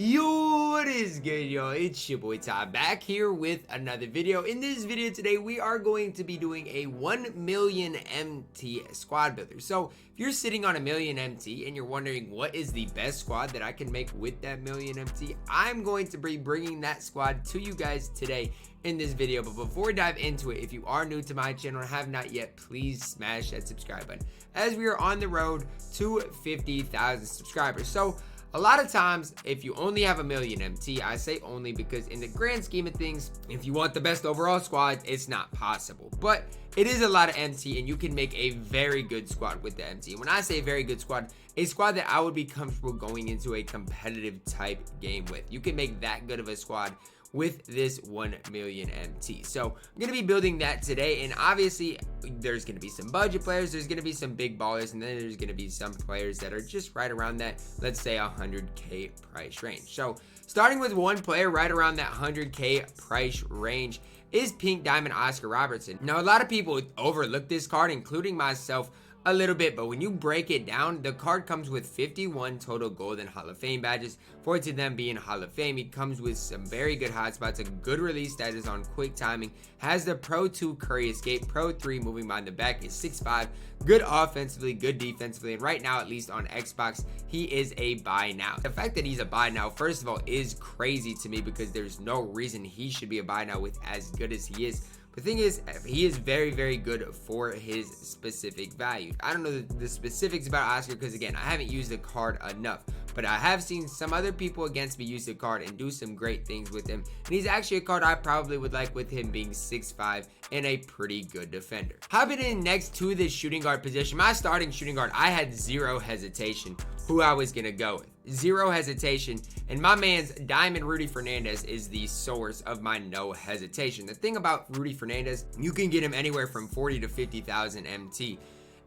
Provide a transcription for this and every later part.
Yo, what is good, y'all? It's your boy Ty back here with another video. In this video today, we are going to be doing a 1 million MT squad builder. So if you're sitting on a million MT and you're wondering what is the best squad that I can make with that million MT, I'm going to be bringing that squad to you guys today in this video. But before we dive into it, if you are new to my channel and have not yet, please smash that subscribe button as we are on the road to 50,000 subscribers. So a lot of times, if you only have a million MT, I say only because in the grand scheme of things, if you want the best overall squad, it's not possible. But it is a lot of MT and you can make a very good squad with the MT. When I say a very good squad, a squad that I would be comfortable going into a competitive type game with. You can make that good of a squad with this 1 million MT. So I'm gonna be building that today, and obviously there's gonna be some budget players, there's gonna be some big ballers, and then there's gonna be some players that are just right around that, let's say 100k price range. So starting with one player right around that 100k price range is Pink Diamond Oscar Robertson. Now a lot of people overlook this card, including myself, a little bit, but when you break it down, the card comes with 51 total golden Hall of Fame badges. For it to them being Hall of Fame, it comes with some very good hotspots, a good release that is on quick timing, has the Pro 2 Curry Escape, Pro 3 moving behind the back, is 6'5", good offensively, good defensively, and right now, at least on Xbox, he is a buy now. The fact that he's a buy now, first of all, is crazy to me because there's no reason he should be a buy now with as good as he is. The thing is, he is very, very good for his specific value. I don't know the specifics about Oscar because, again, I haven't used the card enough. But I have seen some other people against me use the card and do some great things with him. And he's actually a card I probably would like with him being 6'5" and a pretty good defender. Hopping in next to the shooting guard position, my starting shooting guard, I had zero hesitation who I was going to go with. Zero hesitation, and my man's Diamond Rudy Fernandez is the source of my no hesitation. The thing about Rudy Fernandez, you can get him anywhere from 40 to 50,000 MT.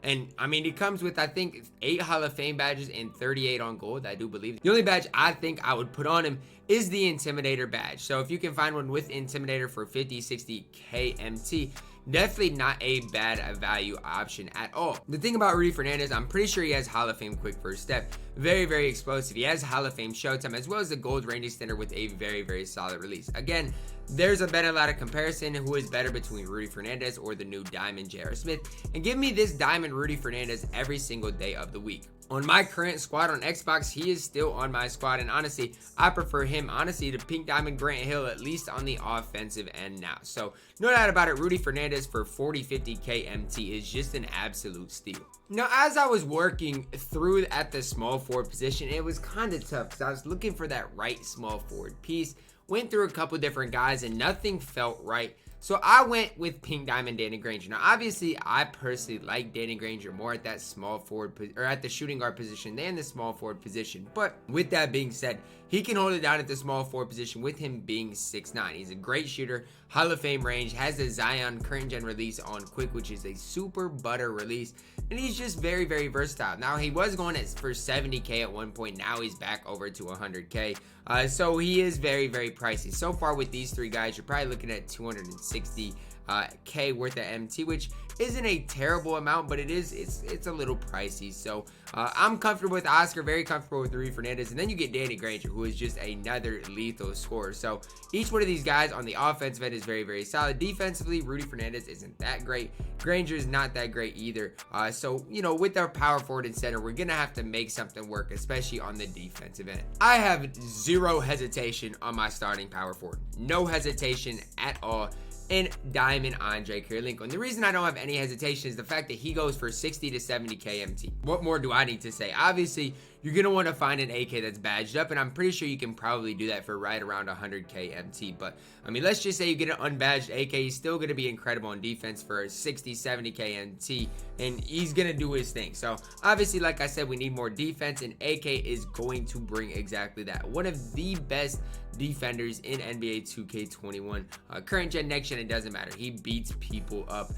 And I mean, it comes with, I think, 8 Hall of Fame badges and 38 on gold, I do believe. The only badge I think I would put on him is the Intimidator badge. So if you can find one with Intimidator for 50, 60k MT, definitely not a bad value option at all. The thing about Rudy Fernandez, I'm pretty sure he has Hall of Fame quick first step. Very, very explosive. He has Hall of Fame showtime as well as the gold range extender with a very, very solid release. Again, there's been a lot of comparison who is better between Rudy Fernandez or the new Diamond J.R. Smith. And give me this Diamond Rudy Fernandez every single day of the week. On my current squad on Xbox, he is still on my squad, and honestly, I prefer him, honestly, to Pink Diamond Grant Hill, at least on the offensive end now. So, no doubt about it, Rudy Fernandez for 40, 50k MT is just an absolute steal. Now, as I was working through at the small forward position, it was kind of tough because I was looking for that right small forward piece. Went through a couple different guys, and nothing felt right. So I went with Pink Diamond Danny Granger. Now, obviously, I personally like Danny Granger more at that small forward or at the shooting guard position than the small forward position. But with that being said, he can hold it down at the small forward position with him being 6'9". He's a great shooter, Hall of Fame range, has the Zion current gen release on quick, which is a super butter release, and he's just very, very versatile. Now, he was going for 70k at one point. Now he's back over to 100k. So he is very, very pricey. So far with these three guys, you're probably looking at 260k worth of MT, which isn't a terrible amount, but it's a little pricey. So I'm comfortable with Oscar, very comfortable with Rudy Fernandez, and then you get Danny Granger, who is just another lethal scorer. So each one of these guys on the offensive end is very, very solid. Defensively, Rudy Fernandez isn't that great. Granger is not that great either. So, you know, with our power forward and center, we're gonna have to make something work, especially on the defensive end. I have zero hesitation on my starting power forward. No hesitation at all. And Diamond Andre Kirilenko. And the reason I don't have any hesitation is the fact that he goes for 60 to 70k MT. What more do I need to say? Obviously, you're going to want to find an AK that's badged up, and I'm pretty sure you can probably do that for right around 100k MT. But, I mean, let's just say you get an unbadged AK, he's still going to be incredible on defense for 60, 70k MT, and he's going to do his thing. So, obviously, like I said, we need more defense, and AK is going to bring exactly that. One of the best defenders in NBA 2K21. Current gen, next gen, it doesn't matter. He beats people up.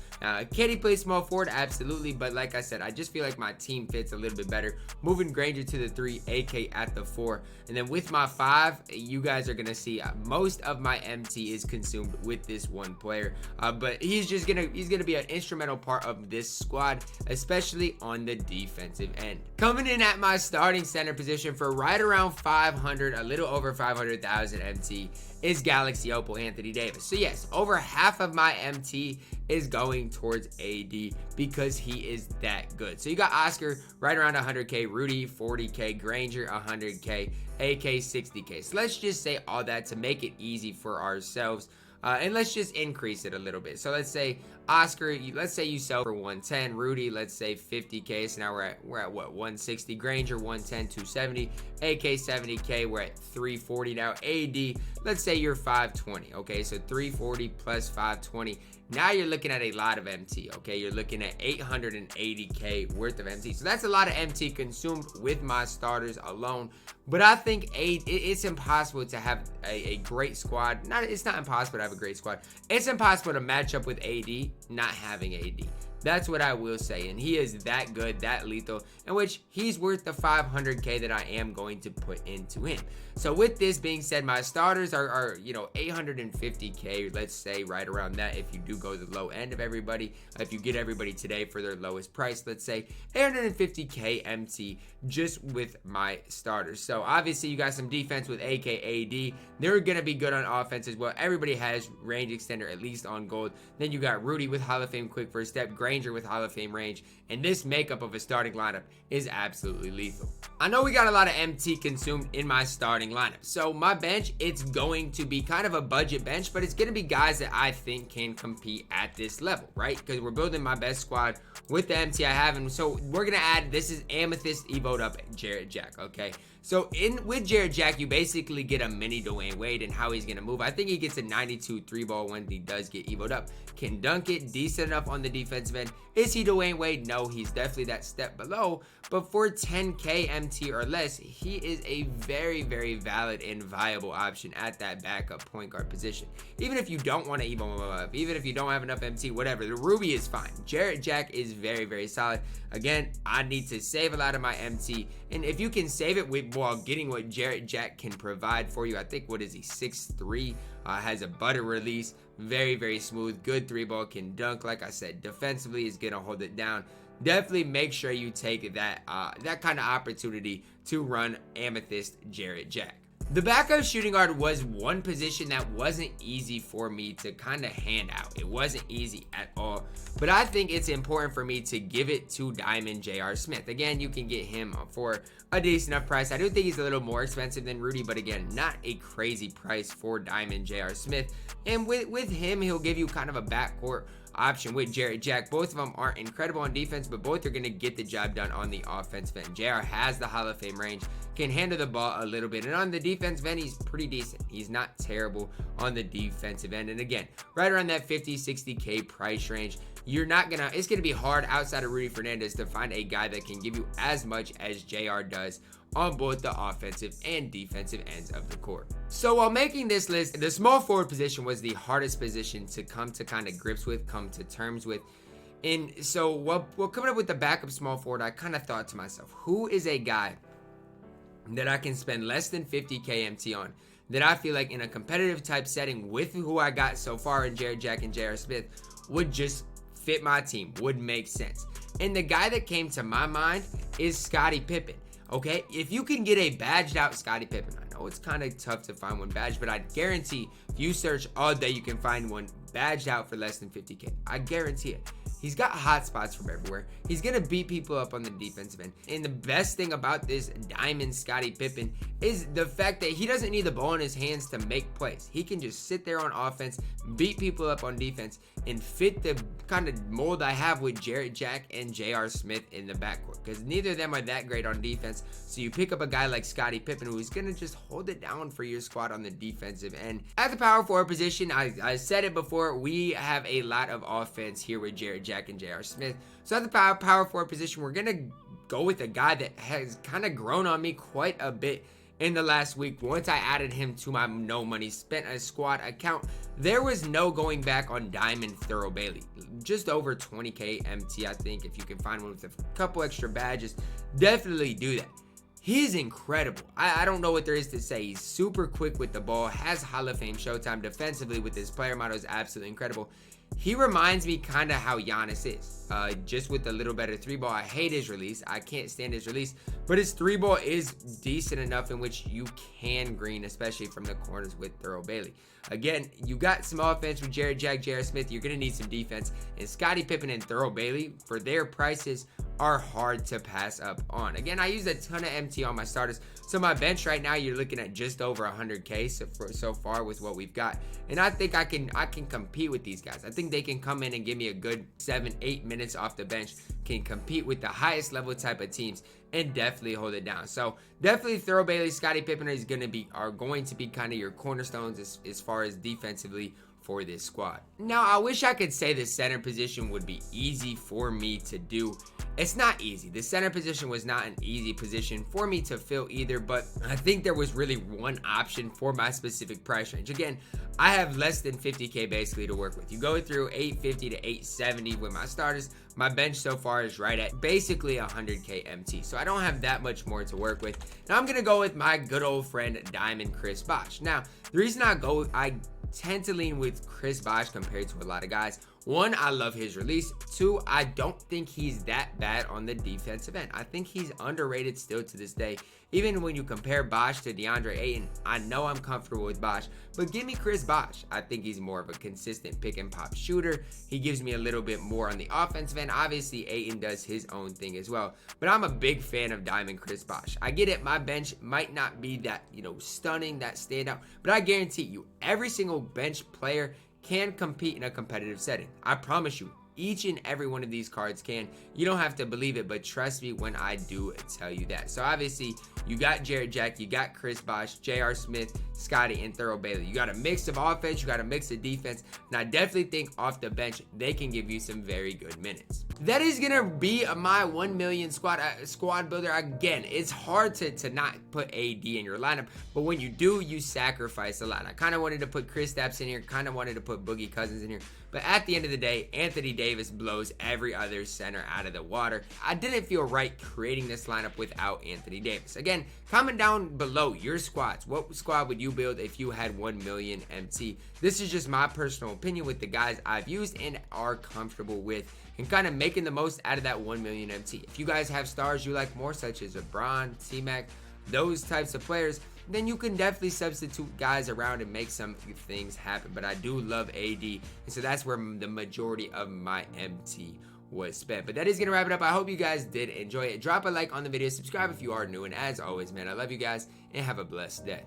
Can he play small forward? Absolutely, but like I said, I just feel like my team fits a little bit better. Moving Granger to to the 3, AK at the 4. And then with my 5, you guys are going to see most of my MT is consumed with this one player. But he's going to be an instrumental part of this squad, especially on the defensive end. Coming in at my starting center position for right around 500, a little over 500,000 MT, is Galaxy Opal Anthony Davis. So yes, over half of my MT is going towards AD because he is that good. So you got Oscar right around 100k, Rudy 40k, Granger 100k, AK 60k. So let's just say all that to make it easy for ourselves. And let's just increase it a little bit. So let's say Oscar, let's say you sell for 110, Rudy, let's say 50k. So now we're at what, 160, Granger 110, 270, AK 70k, we're at 340 now. AD, let's say you're 520. Okay, so 340 plus 520. Now you're looking at a lot of MT, okay? You're looking at 880k worth of MT. So that's a lot of MT consumed with my starters alone. But I think it's impossible to have a great squad. It's not impossible to have a great squad. It's impossible to match up with AD not having AD. That's what I will say. And he is that good, that lethal, in which he's worth the 500k that I am going to put into him. So with this being said, my starters are 850k, let's say right around that. If you do go the low end of everybody, if you get everybody today for their lowest price, let's say 850k MT just with my starters. So obviously you got some defense with AK AD. They're going to be good on offense as well. Everybody has range extender, at least on gold. Then you got Rudy with Hall of Fame quick first step, Granger with Hall of Fame range, and this makeup of a starting lineup is absolutely lethal. I know we got a lot of MT consumed in my starting lineup, so my bench, it's going to be kind of a budget bench, but it's going to be guys that I think can compete at this level, right? Because we're building my best squad with the MT I have, and so we're going to add, this is Amethyst evoed up Jarrett Jack, okay? So with Jarrett Jack, you basically get a mini Dwayne Wade and how he's going to move. I think he gets a 92 3-ball when he does get evoed up. Can dunk it, decent enough on the defensive end. Is he Dwayne Wade? No, he's definitely that step below. But for 10k MT or less, he is a very, very valid and viable option at that backup point guard position. Even if you don't want to evo him up, even if you don't have enough MT, whatever, the Ruby is fine. Jarrett Jack is very, very solid. Again, I need to save a lot of my MT, and if you can save it while getting what Jarrett Jack can provide for you, I think, what is he, 6'3", has a butter release, very, very smooth, good 3-ball, can dunk, like I said, defensively is gonna hold it down. Definitely make sure you take that kind of opportunity to run Amethyst Jarrett Jack. The backup shooting guard was one position that wasn't easy for me to kind of hand out. It wasn't easy at all, but I think it's important for me to give it to Diamond J.R. Smith. Again, you can get him for a decent enough price. I do think he's a little more expensive than Rudy, but again, not a crazy price for Diamond J.R. Smith. And with him, he'll give you kind of a backcourt option with Jarrett Jack. Both of them aren't incredible on defense, but both are going to get the job done on the offensive end. JR has the Hall of Fame range, can handle the ball a little bit, and on the defensive end, he's pretty decent. He's not terrible on the defensive end. And again, right around that 50-60k price range, it's gonna be hard outside of Rudy Fernandez to find a guy that can give you as much as JR does on both the offensive and defensive ends of the court. So while making this list, the small forward position was the hardest position to come to kind of grips with, come to terms with. And so while coming up with the backup small forward, I kind of thought to myself, who is a guy that I can spend less than 50k MT on, that I feel like in a competitive type setting with who I got so far in Jarrett Jack and J.R. Smith would just fit my team, would make sense. And the guy that came to my mind is Scottie Pippen. Okay, if you can get a badged out Scottie Pippen, I know it's kind of tough to find one badged, but I guarantee if you search all day, you can find one badged out for less than 50k. I guarantee it. He's got hot spots from everywhere. He's going to beat people up on the defensive end. And the best thing about this Diamond Scottie Pippen is the fact that he doesn't need the ball in his hands to make plays. He can just sit there on offense, beat people up on defense, and fit the kind of mold I have with Jarrett Jack and J.R. Smith in the backcourt. Because neither of them are that great on defense. So you pick up a guy like Scottie Pippen who's going to just hold it down for your squad on the defensive end. At the power forward position, I said it before, we have a lot of offense here with Jarrett Jack and J.R. Smith. So at the power forward position, we're going to go with a guy that has kind of grown on me quite a bit in the last week. Once I added him to my no money spent a squad account, there was no going back on Diamond Thurl Bailey. Just over 20k MT, I think. If you can find one with a couple extra badges, definitely do that. He is incredible. I don't know what there is to say. He's super quick with the ball, has Hall of Fame showtime defensively with his player model is absolutely incredible. He reminds me kind of how Giannis is, just with a little better three ball. I hate his release. I can't stand his release, but his three ball is decent enough in which you can green, especially from the corners with Thurl Bailey. Again, you got some offense with Jarrett Jack, J.R. Smith. You're going to need some defense. And Scottie Pippen and Thurl Bailey, for their prices, are hard to pass up on. Again, I use a ton of MT on my starters. So my bench right now, you're looking at just over 100K so far with what we've got. And I think I can compete with these guys. I think they can come in and give me a good 7-8 minutes off the bench, can compete with the highest level type of teams, and definitely hold it down. So definitely Thurl Bailey, Scottie Pippen are going to be kind of your cornerstones as far as defensively for this squad. Now, I wish I could say the center position would be easy for me to do. It's not easy. The center position was not an easy position for me to fill either, but I think there was really one option for my specific price range. Again, I have less than 50K basically to work with. You go through 850 to 870 with my starters. My bench so far is right at basically 100K MT, so I don't have that much more to work with. Now I'm gonna go with my good old friend Diamond Chris Bosh. Now, the reason I tend to lean with Chris Bosh compared to a lot of guys. One, I love his release. Two, I don't think he's that bad on the defensive end. I think he's underrated still to this day. Even when you compare Bosh to DeAndre Ayton, I know I'm comfortable with Bosh, but give me Chris Bosh. I think he's more of a consistent pick and pop shooter. He gives me a little bit more on the offensive end. Obviously, Ayton does his own thing as well, but I'm a big fan of Diamond Chris Bosh. I get it, my bench might not be that, stunning, that standout, but I guarantee you, every single bench player can compete in a competitive setting. I promise you, each and every one of these cards can. You don't have to believe it, but trust me when I do tell you that. So obviously, you got Jarrett Jack, you got Chris Bosh, J.R. Smith, Scottie, and Thurl Bailey. You got a mix of offense, you got a mix of defense, and I definitely think off the bench, they can give you some very good minutes. That is gonna be my 1 million squad builder. Again, it's hard to not put AD in your lineup, but when you do, you sacrifice a lot. I kind of wanted to put Chris Stapps in here, kind of wanted to put Boogie Cousins in here, but at the end of the day, Anthony Davis blows every other center out of the water. I didn't feel right creating this lineup without Anthony Davis. Again, comment down below your squads. What squad would you build if you had 1 million MT? This is just my personal opinion with the guys I've used and are comfortable with, and kind of making the most out of that 1 million MT. If you guys have stars you like more, such as LeBron, T-Mac, those types of players, then you can definitely substitute guys around and make some things happen. But I do love AD, and so that's where the majority of my MT was spent. But that is gonna wrap it up. I hope you guys did enjoy it. Drop a like on the video, subscribe if you are new, and as always, man, I love you guys and have a blessed day.